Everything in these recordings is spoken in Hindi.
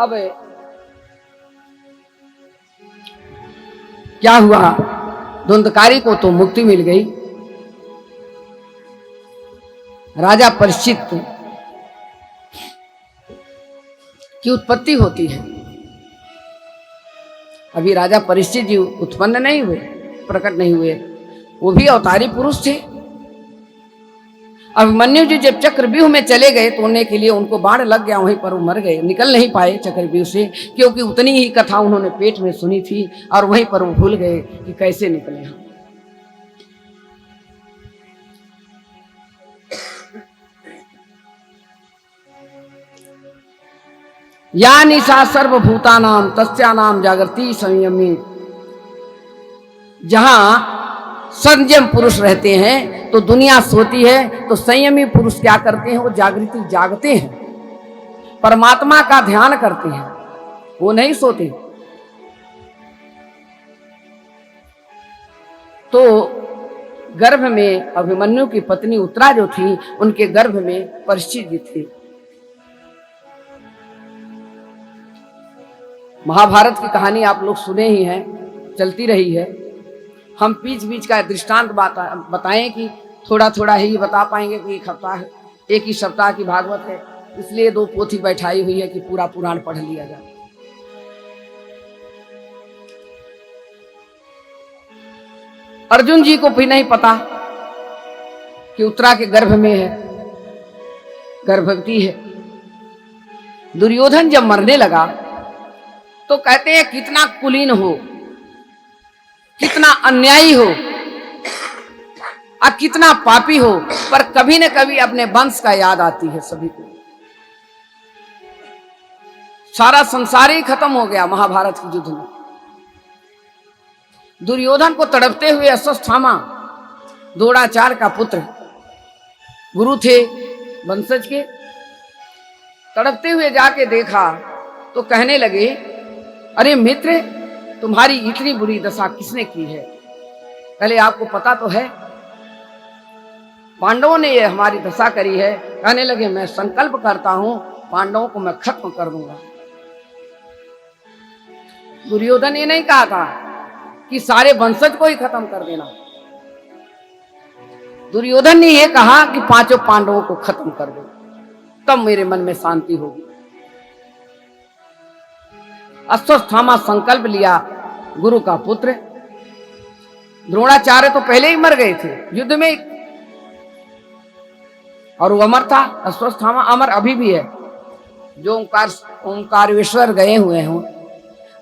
अब क्या हुआ, धुंधकारी को तो मुक्ति मिल गई। राजा परीक्षित की उत्पत्ति होती है। अभी राजा परीक्षित जी उत्पन्न नहीं हुए, प्रकट नहीं हुए, वो भी अवतारी पुरुष थे। अभिमन्यु जी जब चक्रव्यूह में चले गए तो उन्हें के लिए उनको बाढ़ लग गया, वहीं पर वो मर गए, निकल नहीं पाए चक्रव्यूह से, क्योंकि उतनी ही कथा उन्होंने पेट में सुनी थी और वहीं पर वो भूल गए कि कैसे निकले हम। या निशा सर्वभूतानाम तस्यानाम जागृति संयमी। जहां संयम पुरुष रहते हैं तो दुनिया सोती है, तो संयमी पुरुष क्या करते हैं, वो जागृति जागते हैं, परमात्मा का ध्यान करते हैं, वो नहीं सोते। तो गर्भ में अभिमन्यु की पत्नी उत्तरा जो थी, उनके गर्भ में परीक्षित जी थे। महाभारत की कहानी आप लोग सुने ही हैं, चलती रही है। हम बीच बीच का दृष्टांत बताएं कि थोड़ा थोड़ा ही बता पाएंगे कि एक ही सप्ताह की भागवत है, इसलिए 2 पोथी बैठाई हुई है कि पूरा पुराण पढ़ लिया जाए। अर्जुन जी को भी नहीं पता कि उत्तरा के गर्भ में है, गर्भवती है। दुर्योधन जब मरने लगा तो कहते हैं कितना कुलीन हो, कितना अन्यायी हो और कितना पापी हो, पर कभी न कभी अपने वंश का याद आती है सभी को। सारा संसार ही खत्म हो गया महाभारत के युद्ध में। दुर्योधन को तड़पते हुए अश्वत्थामा, द्रोणाचार्य का पुत्र, गुरु थे वंशज के, तड़पते हुए जाके देखा तो कहने लगे, अरे मित्र, तुम्हारी इतनी बुरी दशा किसने की है? पहले आपको पता तो है, पांडवों ने ये हमारी दशा करी है। कहने लगे, मैं संकल्प करता हूं पांडवों को मैं खत्म कर दूंगा। दुर्योधन ये नहीं कहा था कि सारे वंशज को ही खत्म कर देना, दुर्योधन ने ये कहा कि 5 पांडवों को खत्म कर दो, तब मेरे मन में शांति होगी। अश्वत्थामा संकल्प लिया, गुरु का पुत्र। द्रोणाचार्य तो पहले ही मर गए थे युद्ध में, और वो अमर था। अश्वत्थामा अमर अभी भी है। जो ओंकारेश्वर गए हुए हों,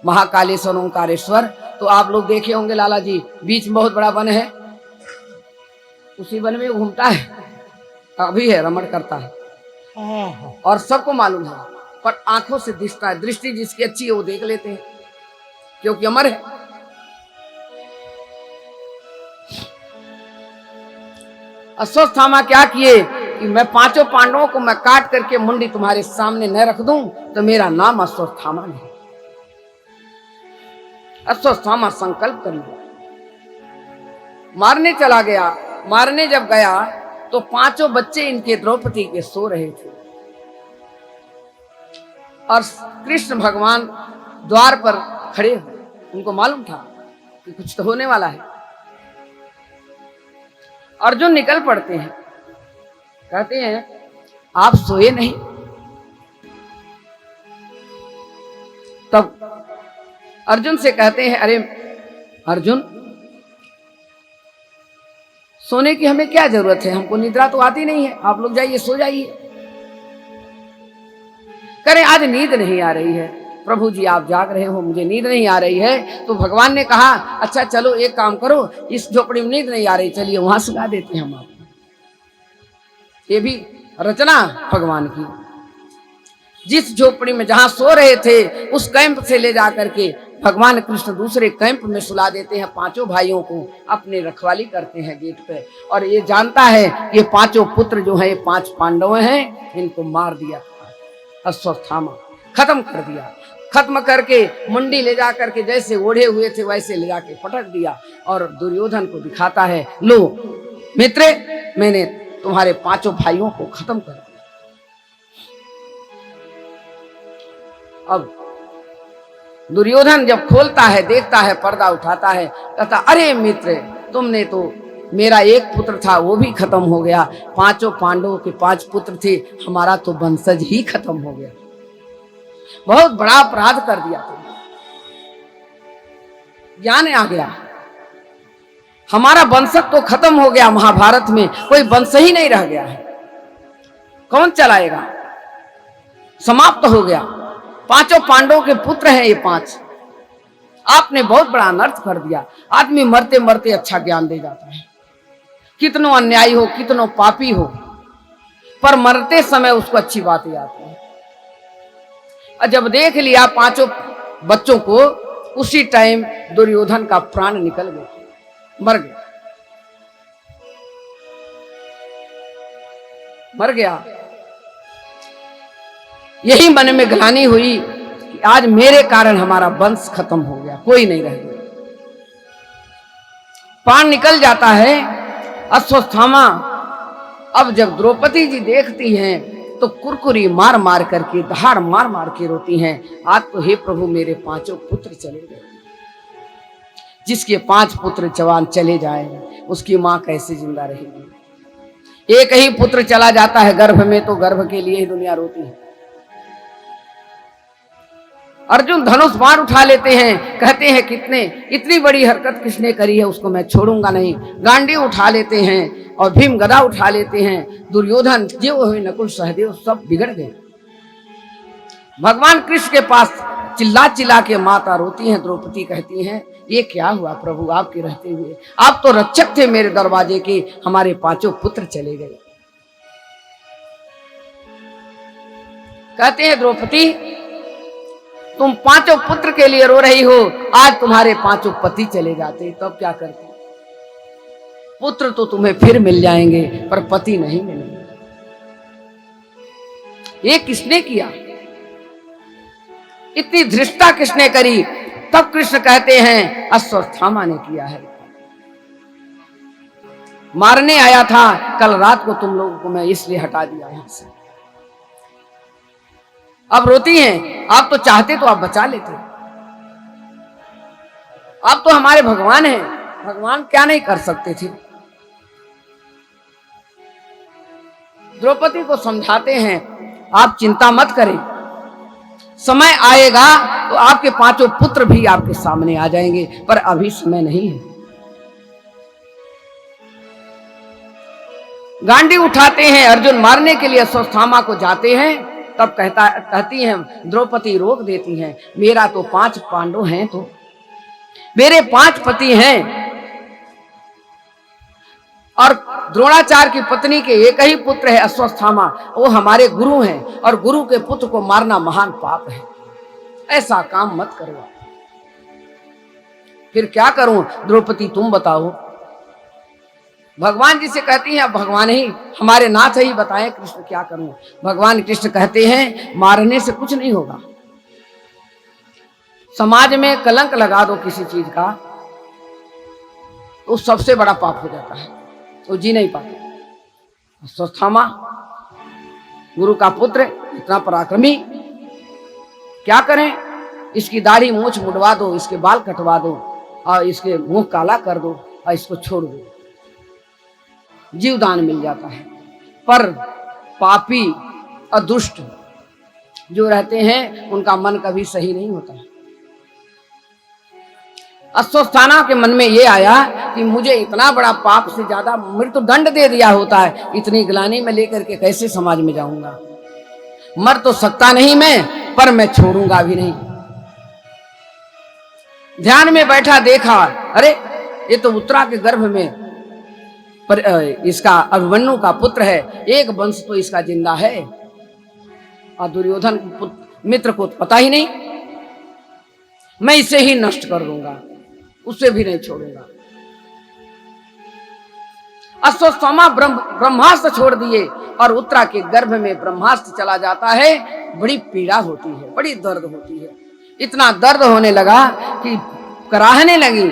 महाकालेश्वर ओंकारेश्वर, तो आप लोग देखे होंगे लाला जी, बीच में बहुत बड़ा वन है, उसी वन में घूमता है, अभी है, रमण करता है और सबको मालूम है, पर आंखों से दिखता है। दृष्टि जिसकी अच्छी है वो देख लेते हैं, क्योंकि अमर है। अश्वत्थामा क्या किए कि मैं 5 पांडवों को मैं काट करके मुंडी तुम्हारे सामने न रख दूं तो मेरा नाम अश्वत्थामा नहीं। अश्वत्थामा संकल्प कर लिया, मारने चला गया। मारने जब गया तो 5 बच्चे इनके द्रौपदी के सो रहे थे और कृष्ण भगवान द्वार पर खड़े हुए। उनको मालूम था कि कुछ तो होने वाला है। अर्जुन निकल पड़ते हैं, कहते हैं, आप सोए नहीं? तब अर्जुन से कहते हैं, अरे अर्जुन, सोने की हमें क्या जरूरत है, हमको निद्रा तो आती नहीं है, आप लोग जाइए, सो जाइए। करें, आज नींद नहीं आ रही है प्रभु जी, आप जाग रहे हो, मुझे नींद नहीं आ रही है। तो भगवान ने कहा, अच्छा चलो एक काम करो, इस झोपड़ी में नींद नहीं आ रही, चलिए वहां सुला देते हैं हम आपको। ये भी रचना भगवान की। जिस झोपड़ी में जहां सो रहे थे उस कैंप से ले जा करके भगवान कृष्ण दूसरे कैंप में सुला देते हैं। 5 भाइयों को अपने रखवाली करते हैं गेट पे, और ये जानता है ये 5 पुत्र जो है, ये 5 पांडव हैं, इनको मार दिया। अश्वत्थामा खत्म कर दिया। खत्म करके मुंडी ले जा करके जैसे ओढ़े हुए थे वैसे ले जाके पटक दिया, और दुर्योधन को दिखाता है, लो मित्र, मैंने तुम्हारे 5 भाइयों को खत्म कर दिया। अब दुर्योधन जब खोलता है, देखता है, पर्दा उठाता है, कहता अरे मित्र, तुमने तो, मेरा एक पुत्र था वो भी खत्म हो गया, पांचों पांडवों के 5 पुत्र थे, हमारा तो वंशज ही खत्म हो गया, बहुत बड़ा अपराध कर दिया तुमने। ज्ञान आ गया, हमारा वंशज तो खत्म हो गया, महाभारत में कोई वंश ही नहीं रह गया है, कौन चलाएगा, समाप्त हो गया। 5 पांडवों के पुत्र हैं ये 5, आपने बहुत बड़ा अनर्थ कर दिया। आदमी मरते मरते अच्छा ज्ञान दे जाता है, कितनो अन्यायी हो, कितनो पापी हो, पर मरते समय उसको अच्छी बातें आती है। और जब देख लिया 5 बच्चों को, उसी टाइम दुर्योधन का प्राण निकल गया, मर गया, मर गया। यही मन में ग्लानि हुई कि आज मेरे कारण हमारा वंश खत्म हो गया, कोई नहीं रह गया, प्राण निकल जाता है। अश्वत्थामा अब जब द्रौपदी जी देखती हैं तो कुरकुरी मार मार करके, धार मार मार के रोती हैं, आज तो हे प्रभु मेरे 5 पुत्र चले गए। जिसके 5 पुत्र जवान चले जाए उसकी मां कैसे जिंदा रहेगी। एक ही पुत्र चला जाता है गर्भ में तो गर्भ के लिए ही दुनिया रोती है। अर्जुन धनुष बाण उठा लेते हैं, कहते हैं कितने, इतनी बड़ी हरकत किसने करी है, उसको मैं छोड़ूंगा नहीं। गांडी उठा लेते हैं और भीम गदा उठा लेते हैं। दुर्योधन जो हुए नकुल सहदेव सब बिगड़ गए। भगवान कृष्ण के पास चिल्ला चिल्ला के माता रोती हैं। द्रौपदी कहती हैं ये क्या हुआ प्रभु आपके रहते हुए, आप तो रक्षक थे मेरे दरवाजे के, हमारे 5 पुत्र चले गए। कहते हैं द्रौपदी तुम 5 पुत्र के लिए रो रही हो, आज तुम्हारे 5 पति चले जाते तब क्या करते। पुत्र तो तुम्हें फिर मिल जाएंगे पर पति नहीं मिलेंगे। ये किसने किया, इतनी धृष्टता किसने करी। तब कृष्ण कहते हैं अश्वत्थामा ने किया है, मारने आया था कल रात को तुम लोगों को, मैं इसलिए हटा दिया यहां से। अब रोती हैं, आप तो चाहते तो आप बचा लेते, आप तो हमारे भगवान हैं, भगवान क्या नहीं कर सकते थे। द्रौपदी को समझाते हैं आप चिंता मत करें, समय आएगा तो आपके 5 पुत्र भी आपके सामने आ जाएंगे, पर अभी समय नहीं है। गांडी उठाते हैं, अर्जुन मारने के लिए अश्वत्थामा को जाते हैं। तब कहती हैं द्रौपदी रोक देती हैं, मेरा तो 5 पांडव हैं, तो मेरे 5 पति हैं और द्रोणाचार्य की पत्नी के एक ही पुत्र है अश्वत्थामा, वो हमारे गुरु हैं और गुरु के पुत्र को मारना महान पाप है, ऐसा काम मत करो। फिर क्या करूं द्रौपदी तुम बताओ। भगवान जी से कहती हैं भगवान ही हमारे नाथ ही बताएं कृष्ण क्या करूं। भगवान कृष्ण कहते हैं मारने से कुछ नहीं होगा, समाज में कलंक लगा दो किसी चीज का तो सबसे बड़ा पाप हो जाता है, तो जी नहीं पाते। अश्वत्थामा गुरु का पुत्र इतना पराक्रमी, क्या करें, इसकी दाढ़ी मूछ मुड़वा दो, इसके बाल कटवा दो और इसके मुंह काला कर दो और इसको छोड़ दो, जीवदान मिल जाता है। पर पापी और दुष्ट जो रहते हैं उनका मन कभी सही नहीं होता। अश्वत्थामा के मन में ये आया कि मुझे इतना बड़ा पाप से ज्यादा मृत्युदंड दे दिया होता है, इतनी ग्लानि में लेकर के कैसे समाज में जाऊंगा। मर तो सकता नहीं मैं, पर मैं छोड़ूंगा भी नहीं। ध्यान में बैठा, देखा अरे ये तो उत्तरा के गर्भ में पर इसका अभिमन्यु का पुत्र है, एक वंश तो इसका जिंदा है और दुर्योधन मित्र को पता ही नहीं, मैं इसे ही नष्ट कर दूंगा, उसे भी नहीं छोड़ूंगा। अश्वत्थामा ब्रह्मास्त्र छोड़ दिए और उत्तरा के गर्भ में ब्रह्मास्त्र चला जाता है। बड़ी पीड़ा होती है, बड़ी दर्द होती है, इतना दर्द होने लगा कि कराहने लगी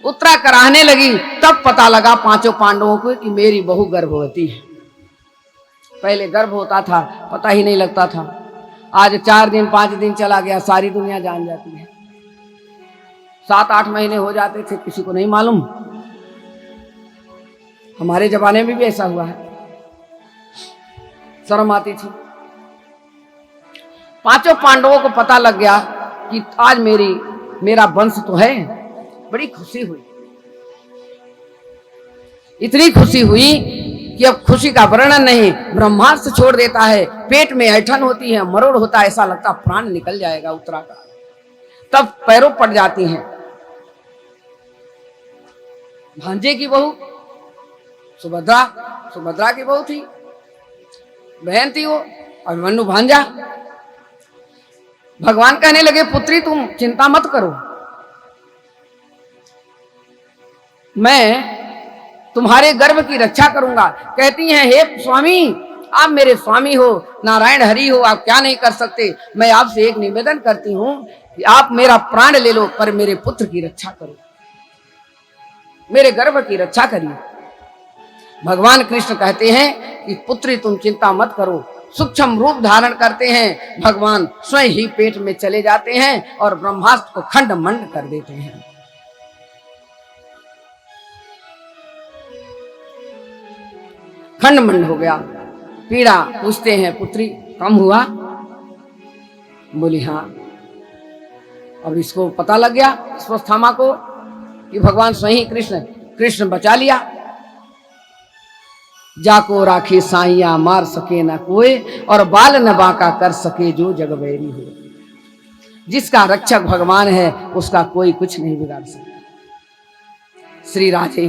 उत्तरा कराहने लगी। तब पता लगा 5 पांडवों को कि मेरी बहू गर्भवती है। पहले गर्भ होता था पता ही नहीं लगता था, आज 4 दिन 5 दिन चला गया, सारी दुनिया जान जाती है। 7-8 महीने हो जाते थे, किसी को नहीं मालूम। हमारे जमाने में भी ऐसा हुआ है, शर्म आती थी। 5 पांडवों को पता लग गया कि आज मेरा वंश तो है। बड़ी खुशी हुई, इतनी खुशी हुई कि अब खुशी का वर्णन नहीं, ब्रह्मास्त्र छोड़ देता है, पेट में ऐठन होती है, मरोड़ होता है, ऐसा लगता प्राण निकल जाएगा उत्तरा का। तब पैरों पड़ जाती हैं। भांजे की बहू सुभद्रा की बहू थी, बहन थी वो, अभिमन्यु भांजा। भगवान कहने लगे, पुत्री तुम चिंता मत करो, मैं तुम्हारे गर्भ की रक्षा करूंगा। कहती हैं, हे स्वामी, आप मेरे स्वामी हो, नारायण हरि हो, आप क्या नहीं कर सकते। मैं आपसे एक निवेदन करती हूं कि आप मेरा प्राण ले लो, पर मेरे पुत्र की रक्षा करो, मेरे गर्भ की रक्षा करिए। भगवान कृष्ण कहते हैं कि पुत्री तुम चिंता मत करो। सूक्ष्म रूप धारण करते हैं, भगवान स्वयं ही पेट में चले जाते हैं और ब्रह्मास्त्र को खंड मंड कर देते हैं। खंड मंड हो गया। पीड़ा पूछते हैं, पुत्री कम हुआ? बोली हाँ। अब इसको पता लग गया स्वस्थामा को कि भगवान स्वयं कृष्ण बचा लिया। जाको राखी साइया मार सके न कोई, और बाल न बांका कर सके जो जगबैरी हो। जिसका रक्षक भगवान है उसका कोई कुछ नहीं बिगाड़ सकता। श्री राधे।